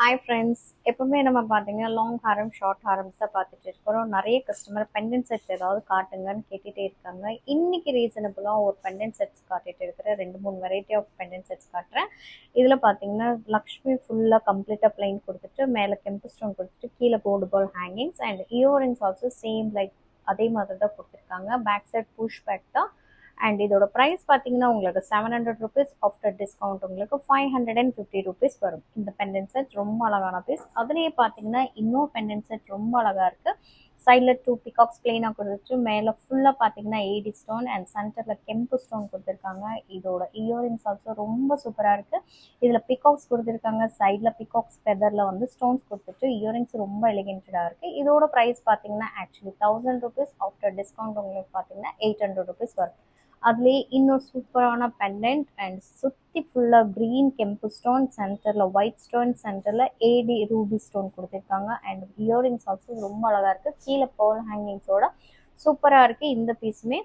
Hi friends, எப்பவுமே நம்ம பார்த்தீங்கன்னா லாங் ஹாரம் ஷார்ட் ஹாரம்ஸ் தான் பார்த்துட்டு இருக்கிறோம். நிறைய கஸ்டமர் பெண்டன்ட் செட்ஸ் ஏதாவது காட்டுங்கன்னு கேட்டுகிட்டே இருக்காங்க. இன்னைக்கு ரீசனபுளாக ஒரு பெண்டன்ட் செட்ஸ் காட்டிட்டு இருக்கிறேன். 2-3 வெரைட்டி ஆஃப் பெண்டன்ட் செட்ஸ் காட்டுறேன். இதில் பார்த்தீங்கன்னா லக்ஷ்மி ஃபுல்லாக கம்ப்ளீட்டாக பிளைன் கொடுத்துட்டு மேலே கெம்பு ஸ்டோன் கொடுத்துட்டு கீழே gold ball hangings and earrings also same like அதே மாதிரி தான் கொடுத்துருக்காங்க. பேக் சைட் புஷ் பேக் தான். அண்ட் இதோட ப்ரைஸ் பார்த்தீங்கன்னா உங்களுக்கு 700 ருபீஸ். ஆஃப்டர் டிஸ்கவுண்ட் உங்களுக்கு 550 ருபீஸ் வரும். இந்த பெண்டன்ட் செட் ரொம்ப அழகான பீஸ். அதுலேயே பார்த்தீங்கன்னா இன்னும் பெண்டன்ட் செட் ரொம்ப அழகாக இருக்குது. சைடில் 2 பிகாக்ஸ் பிளெயினாக கொடுத்துட்டு மேலே ஃபுல்லாக பார்த்தீங்கன்னா ஏடி ஸ்டோன் அண்ட் சென்டரில் கெம்பு ஸ்டோன் கொடுத்துருக்காங்க. இதோட இயரிங்ஸ் ஆல்சோ ரொம்ப சூப்பராக இருக்குது. இதில் பிகாக்ஸ் கொடுத்துருக்காங்க. சைடில் பிகாக்ஸ் ஃபெதரில் வந்து ஸ்டோன்ஸ் கொடுத்துட்டு இயரிங்ஸ் ரொம்ப எலிகென்டாக இருக்குது. இதோட ப்ரைஸ் பார்த்தீங்கன்னா ஆக்சுவலி 1000 ருபீஸ். ஆஃப்டர் டிஸ்கவுண்ட் உங்களுக்கு பார்த்தீங்கன்னா 800 ருபீஸ் வரும். அதுலேயே இன்னொரு சூப்பரான பெண்டன்ட் அண்ட் சுற்றி ஃபுல்லாக க்ரீன் கெம்பு ஸ்டோன், சென்டரில் ஒயிட் ஸ்டோன், சென்டரில் ஏடி ரூபி ஸ்டோன் கொடுத்துருக்காங்க. அண்ட் இயரிங்ஸ் ஆல்சோ ரொம்ப அழகாக இருக்குது. கீழே பேர்ல் ஹேங்கிங்ஸோட சூப்பராக இருக்குது இந்த பீஸுமே.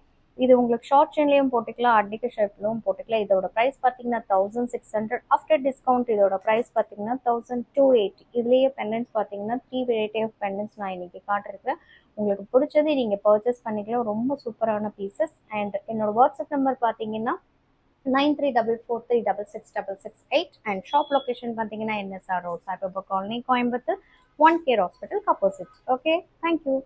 இது உங்களுக்கு ஷார்ட் செயின்லேயும் போட்டுக்கலாம், அடிக்க ஷேப்லையும் போட்டுக்கலாம். இதோட ப்ரைஸ் பார்த்தீங்கன்னா 1600. ஆஃப்டர் டிஸ்கவுண்ட் இதோட ப்ரைஸ் பார்த்தீங்கன்னா 1280. இதுலேயே பெண்டன்ட்ஸ் பார்த்தீங்கன்னா 3 வெரைட்டி ஆஃப் பெண்டன்ட்ஸ் நான் இன்னைக்கு காட்டிருக்கேன். உங்களுக்கு பிடிச்சது நீங்கள் பர்ச்சேஸ் பண்ணிக்கலாம். ரொம்ப சூப்பரான பீசஸ். அண்ட் என்னோட வாட்ஸ்அப் நம்பர் பார்த்தீங்கன்னா 9344366668 அண்ட் ஷாப் லொக்கேஷன் பார்த்தீங்கன்னா NSR road, Saibaba colony, Coimbatore, one care hospital opposite. Okay, thank you.